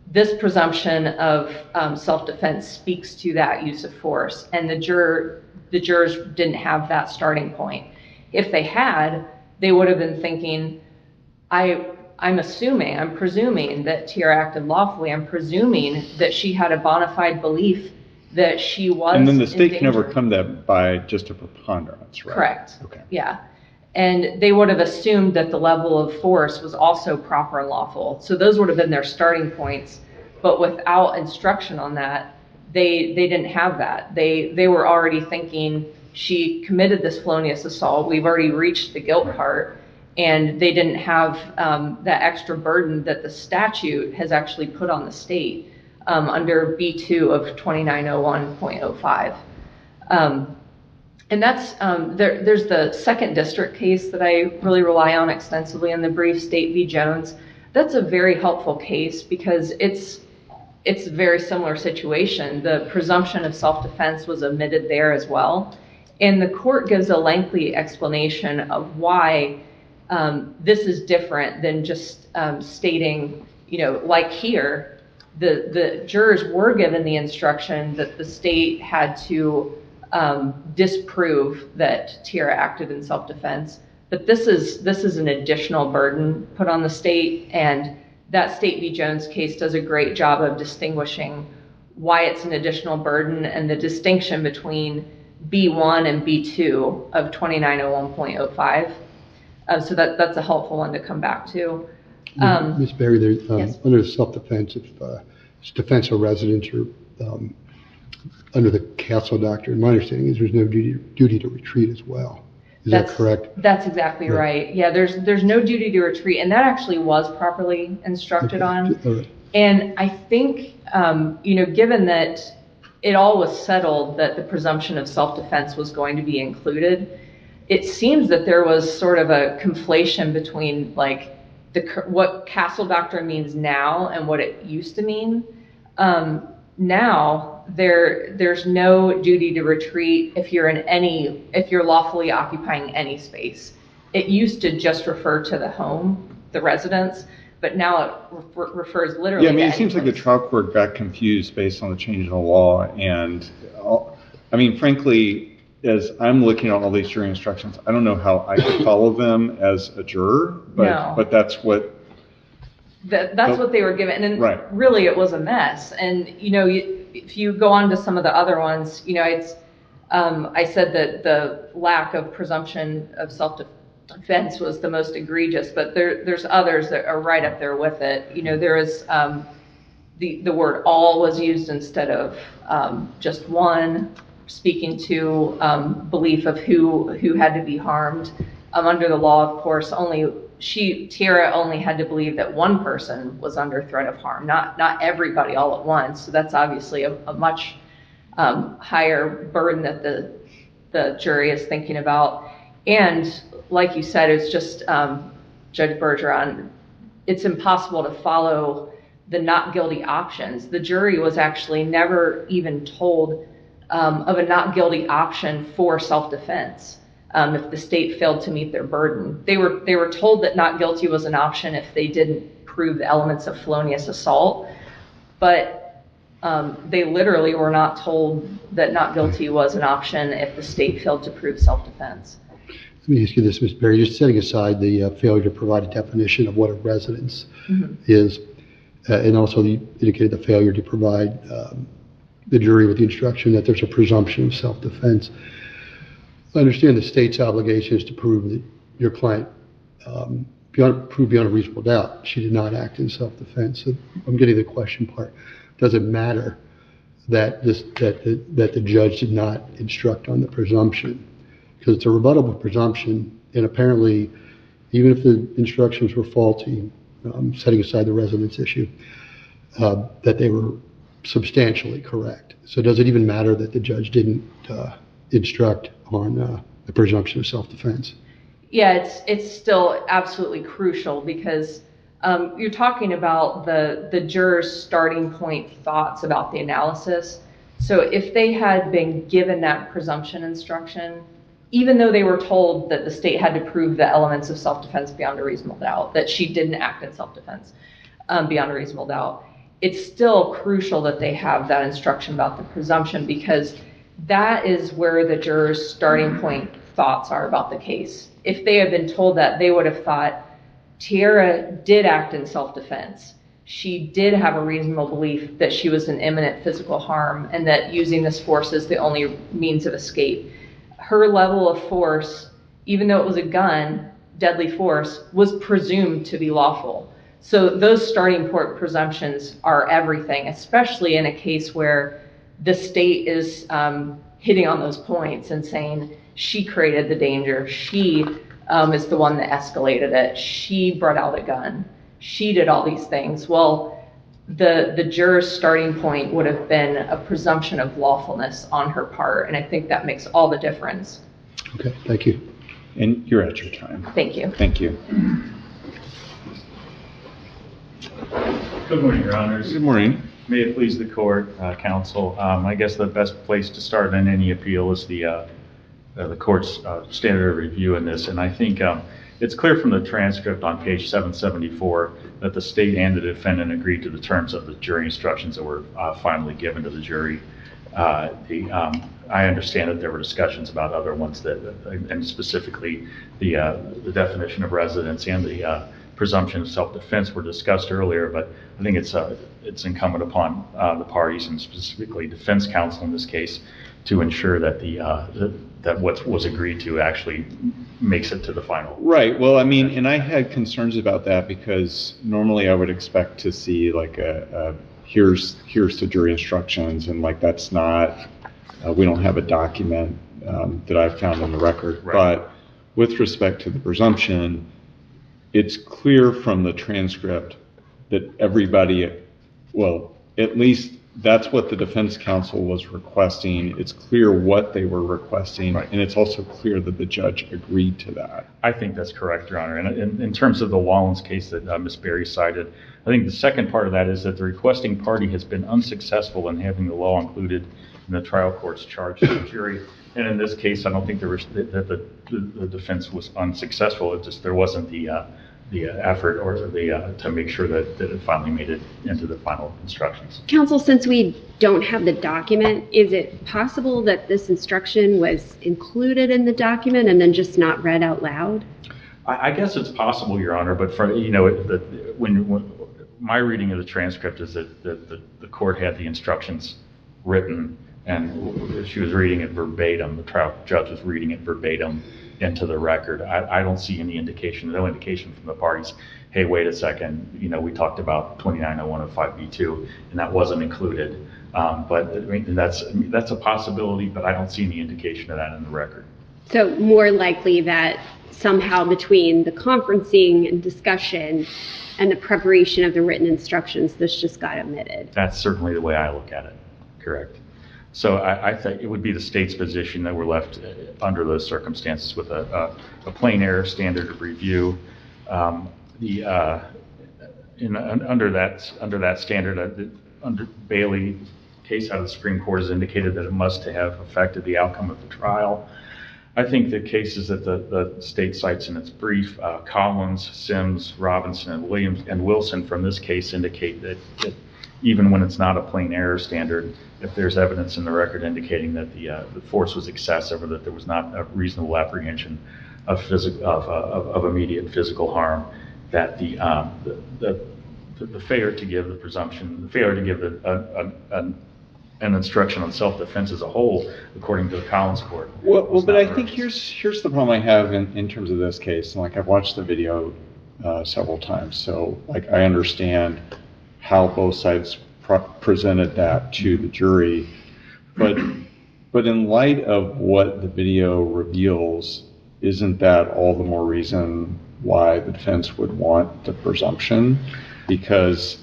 This presumption of self-defense speaks to that use of force, and the jurors didn't have that starting point. If they had, they would have been thinking, I'm presuming that Tierra acted lawfully. I'm presuming that she had a bona fide belief that she was And then the state in can danger. overcome that by just a preponderance, right? Correct. Okay. Yeah. And they would have assumed that the level of force was also proper and lawful. So those would have been their starting points. But without instruction on that, they didn't have that. They were already thinking she committed this felonious assault. We've already reached the guilt part. And they didn't have that extra burden that the statute has actually put on the state under B2 of 2901.05. And that's, there's the second district case that I really rely on extensively in the brief, State v. Jones. That's a very helpful case because it's a very similar situation. The presumption of self-defense was omitted there as well. And the court gives a lengthy explanation of why this is different than just stating, like here, the jurors were given the instruction that the state had to disprove that Tierra acted in self-defense. But this is an additional burden put on the state, and that State v. Jones case does a great job of distinguishing why it's an additional burden and the distinction between B1 and B2 of 2901.05. So that's a helpful one to come back to. Ms. Berry, yes. Under self-defense, if it's defense of residence or under the Castle Doctrine, my understanding is there's no duty to retreat as well. Is that correct? That's exactly right. Yeah, there's no duty to retreat, and that actually was properly instructed on. Right. And I think, given that it all was settled that the presumption of self-defense was going to be included, it seems that there was sort of a conflation between what Castle Doctrine means now and what it used to mean. Now there's no duty to retreat if you're lawfully occupying any space. It used to just refer to the home, the residence, but but now it refers literally Yeah, I mean, to it seems like the any place. trial court got confused based on the change in the law, and, I mean, frankly, as I'm looking at all these jury instructions, I don't know how I could follow them as a juror, No. but that's what, That's what they were given, and Right. really it was a mess. And if you go on to some of the other ones, it's I said that the lack of presumption of self-defense was the most egregious, but there's others that are right up there with it. There is the word all was used instead of just one, speaking to belief of who had to be harmed. Under the law, of course, Tiara only had to believe that one person was under threat of harm, not everybody all at once. So that's obviously a much higher burden that the jury is thinking about. And like you said, it's just, Judge Bergeron, it's impossible to follow the not guilty options. The jury was actually never even told of a not guilty option for self-defense. If the state failed to meet their burden, they were told that not guilty was an option if they didn't prove the elements of felonious assault, but they literally were not told that not guilty was an option if the state failed to prove self-defense. Let me ask you this, Ms. Berry, just setting aside the failure to provide a definition of what a residence is, and also you indicated the failure to provide the jury with the instruction that there's a presumption of self-defense. I understand the state's obligation is to prove that your client prove beyond a reasonable doubt she did not act in self-defense. So I'm getting the question part. Does it matter that the judge did not instruct on the presumption? Because it's a rebuttable presumption, and apparently, even if the instructions were faulty, setting aside the residence issue, that they were substantially correct. So does it even matter that the judge didn't instruct on the presumption of self-defense? Yeah, it's still absolutely crucial because you're talking about the jurors' starting point thoughts about the analysis. So if they had been given that presumption instruction, even though they were told that the state had to prove the elements of self-defense beyond a reasonable doubt, that she didn't act in self-defense beyond a reasonable doubt, it's still crucial that they have that instruction about the presumption, because that is where the jurors' starting point thoughts are about the case. If they had been told that, they would have thought Tiara did act in self-defense. She did have a reasonable belief that she was in imminent physical harm and that using this force is the only means of escape. Her level of force, even though it was a gun, deadly force, was presumed to be lawful. So those starting point presumptions are everything, especially in a case where the state is hitting on those points and saying she created the danger, she is the one that escalated it, she brought out a gun, she did all these things. Well, the juror's starting point would have been a presumption of lawfulness on her part, and I think that makes all the difference. Okay, thank you. and you're at your time. Thank you. Thank you. Good morning, Your Honors. Good morning. May it please the court, counsel. I guess the best place to start in any appeal is the court's standard of review in this, and I think it's clear from the transcript on page 774 that the state and the defendant agreed to the terms of the jury instructions that were finally given to the jury. I understand that there were discussions about other ones that, and specifically the definition of residence and the presumption of self-defense were discussed earlier, but I think it's incumbent upon the parties, and specifically defense counsel in this case, to ensure that that what was agreed to actually makes it to the final. Right. Well, I mean, and I had concerns about that because normally I would expect to see like here's the jury instructions, and like that's not, we don't have a document that I've found in the record. Right. But with respect to the presumption, it's clear from the transcript that everybody, well, at least that's what the defense counsel was requesting. It's clear what they were requesting, right. And it's also clear that the judge agreed to that. I think that's correct, Your Honor. And in terms of the Wallens case that Ms. Berry cited, I think the second part of that is that the requesting party has been unsuccessful in having the law included in the trial court's charge to the jury. And in this case, I don't think that the defense was unsuccessful. It just there wasn't the effort or to make sure that it finally made it into the final instructions. Counsel, since we don't have the document, is it possible that this instruction was included in the document and then just not read out loud? I guess it's possible, Your Honor, but when my reading of the transcript is that the court had the instructions written and she was reading it verbatim. The trial judge was reading it verbatim into the record. I don't see any indication, no indication from the parties, hey, wait a second, we talked about 290105B2 and that wasn't included. But I mean, that's a possibility, but I don't see any indication of that in the record. So more likely that somehow between the conferencing and discussion and the preparation of the written instructions, this just got omitted. That's certainly the way I look at it, correct. So I think it would be the state's position that we're left under those circumstances with a plain error standard of review. Under that standard, under Bailey case out of the Supreme Court has indicated that it must have affected the outcome of the trial. I think the cases that the state cites in its brief, Collins, Sims, Robinson, and Williams and Wilson from this case indicate that even when it's not a plain error standard, if there's evidence in the record indicating that the force was excessive or that there was not a reasonable apprehension of immediate physical harm, that the failure to give the presumption, the failure to give an instruction on self-defense as a whole, according to the Collins court. Well, but I think here's the problem I have in terms of this case. And I've watched the video several times, so I understand how both sides presented that to the jury, but in light of what the video reveals, isn't that all the more reason why the defense would want the presumption? Because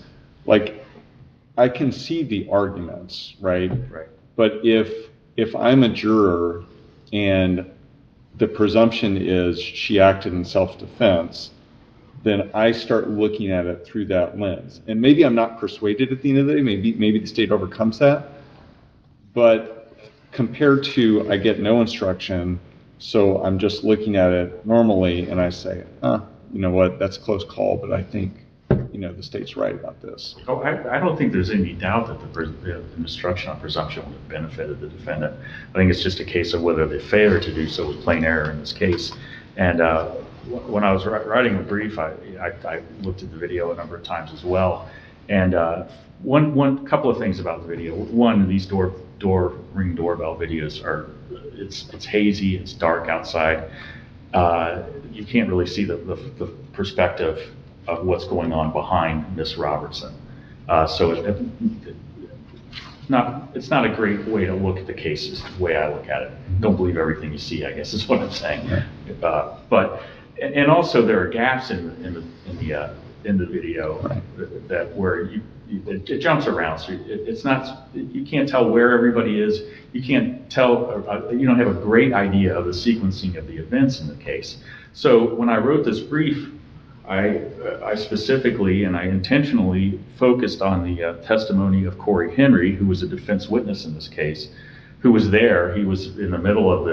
I can see the arguments, right? Right. But if I'm a juror and the presumption is she acted in self-defense, then I start looking at it through that lens. And maybe I'm not persuaded at the end of the day, maybe the state overcomes that. But compared to I get no instruction, so I'm just looking at it normally and I say, you know what, that's a close call, but I think the state's right about this. Oh, I don't think there's any doubt that the instruction on presumption would have benefited the defendant. I think it's just a case of whether the failure to do so was plain error in this case. And when I was writing the brief, I looked at the video a number of times as well. And one couple of things about the video. One, these ring doorbell videos it's hazy, it's dark outside. You can't really see the perspective of what's going on behind Miss Robertson. So it's not a great way to look at the case, is the way I look at it. Don't believe everything you see, I guess is what I'm saying. And also there are gaps in the video that where it jumps around. So it's not, you can't tell where everybody is. You can't tell, you don't have a great idea of the sequencing of the events in the case. So when I wrote this brief, I specifically and I intentionally focused on the testimony of Corey Henry, who was a defense witness in this case, who was there. He was in the middle of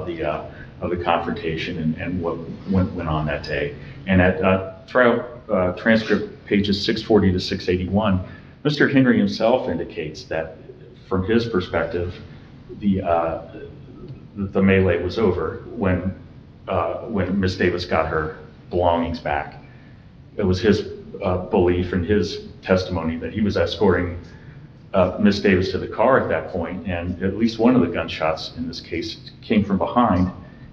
the confrontation and what went on that day. And at trial transcript pages 640 to 681, Mr. Henry himself indicates that from his perspective, the melee was over when Ms. Davis got her belongings back. It was his belief and his testimony that he was escorting Ms. Davis to the car at that point, and at least one of the gunshots in this case came from behind,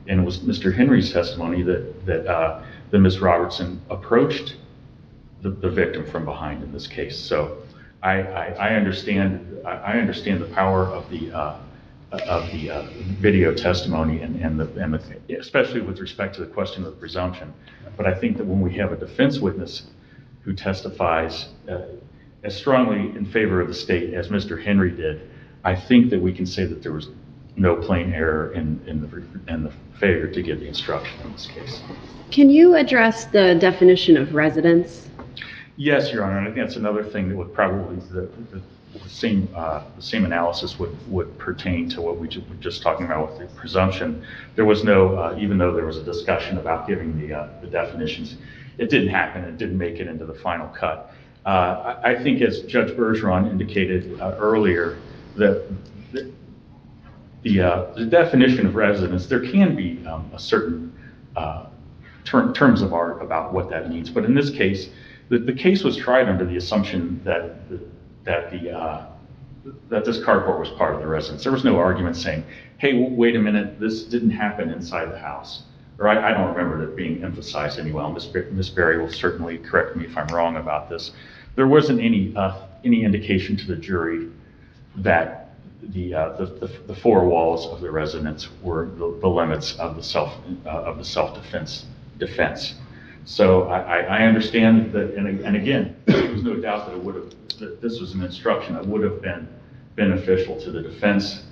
and it was Mr. Henry's testimony that Ms. Robertson approached the victim from behind in this case. So I understand the power of the video testimony and especially with respect to the question of presumption. But I think that when we have a defense witness who testifies as strongly in favor of the state as Mr. Henry did, I think that we can say that there was no plain error in the failure to give the instruction in this case. Can you address the definition of residence? Yes, Your Honor. And I think that's another thing that would probably the same analysis would pertain to what we were just talking about with the presumption. There was no, even though there was a discussion about giving the definitions, it didn't happen. It didn't make it into the final cut. I think, as Judge Bergeron indicated earlier, that the definition of residence, there can be a certain terms of art about what that means. But in this case, the case was tried under the assumption that this carport was part of the residence. There was no argument saying, hey, wait a minute, this didn't happen inside the house. Or I don't remember it being emphasized anyway. Ms. Berry will certainly correct me if I'm wrong about this. There wasn't any indication to the jury that the four walls of the residence were the limits of the self-defense. So I understand that, and again, there was no doubt that this was an instruction that would have been beneficial to the defense.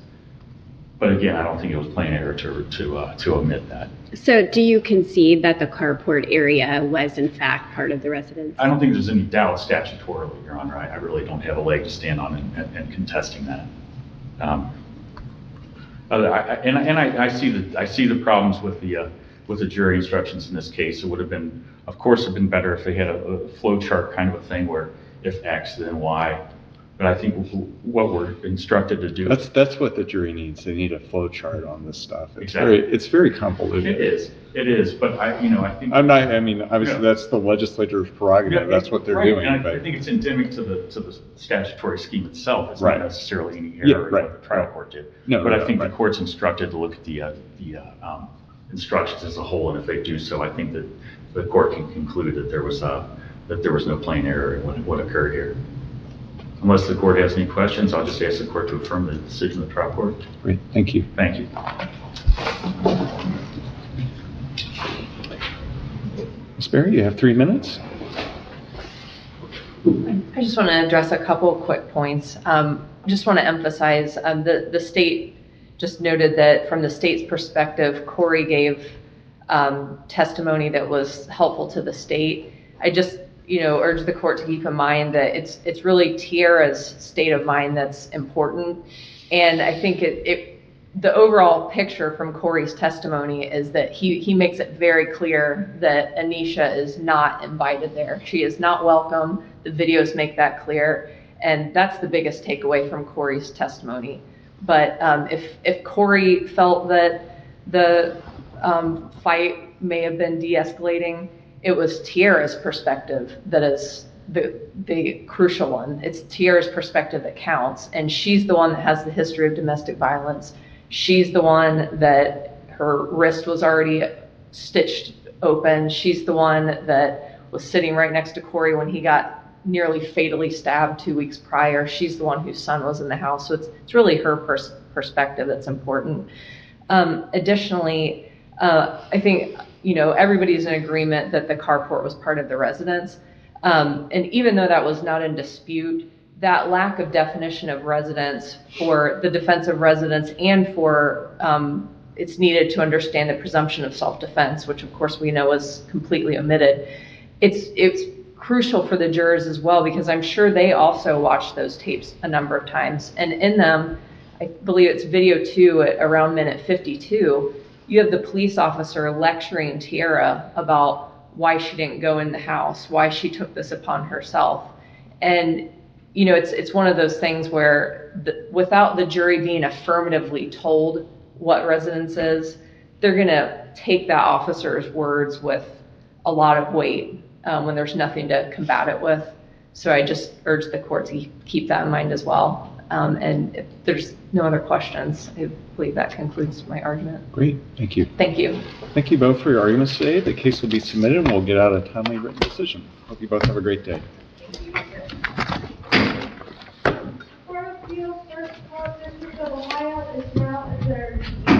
But again, I don't think it was plain error to omit that. So do you concede that the carport area was in fact part of the residence? I don't think there's any doubt statutorily, Your Honor. I really don't have a leg to stand on in contesting that. I see the problems with the jury instructions in this case. It would have been, of course, better if they had a flow chart kind of a thing where if X, then Y. But I think what we're instructed to do. That's what the jury needs. They need a flow chart on this stuff. Exactly. It's very convoluted. It is. But I think. Obviously that's the legislature's prerogative. That's what they're doing. And I think it's endemic to the statutory scheme itself. It's not necessarily any error that the trial court did. But I think the court's instructed to look at the instructions as a whole, and if they do so, I think that the court can conclude that there was no plain error in what occurred here. Unless the court has any questions, I'll just ask the court to affirm the decision of the trial court. Great, thank you. Thank you. Ms. Berry, you have 3 minutes. I just want to address a couple of quick points. Just want to emphasize the state just noted that from the state's perspective, Corey gave testimony that was helpful to the state. I just urge the court to keep in mind that it's really Tierra's state of mind that's important. And I think the overall picture from Corey's testimony is that he makes it very clear that Anisha is not invited there. She is not welcome. The videos make that clear. And that's the biggest takeaway from Corey's testimony. But if Corey felt that the fight may have been de-escalating, it was Tierra's perspective that is the crucial one. It's Tierra's perspective that counts, and she's the one that has the history of domestic violence. She's the one that her wrist was already stitched open. She's the one that was sitting right next to Corey when he got nearly fatally stabbed 2 weeks prior. She's the one whose son was in the house. So it's really her perspective that's important. Additionally, I think everybody's in agreement that the carport was part of the residence. And even though that was not in dispute, that lack of definition of residence for the defense of residence and for it's needed to understand the presumption of self-defense, which of course we know is completely omitted. It's crucial for the jurors as well, because I'm sure they also watched those tapes a number of times. And in them, I believe it's video 2 at around minute 52, you have the police officer lecturing Tierra about why she didn't go in the house, why she took this upon herself. And, it's one of those things where without the jury being affirmatively told what residence is, they're going to take that officer's words with a lot of weight when there's nothing to combat it with. So I just urge the court to keep that in mind as well. And if there's no other questions, I believe that concludes my argument. Great, thank you. Thank you. Thank you both for your arguments today. The case will be submitted and we'll get out a timely written decision. Hope you both have a great day. Court of Appeals, First Court, District of Ohio is now adjourned.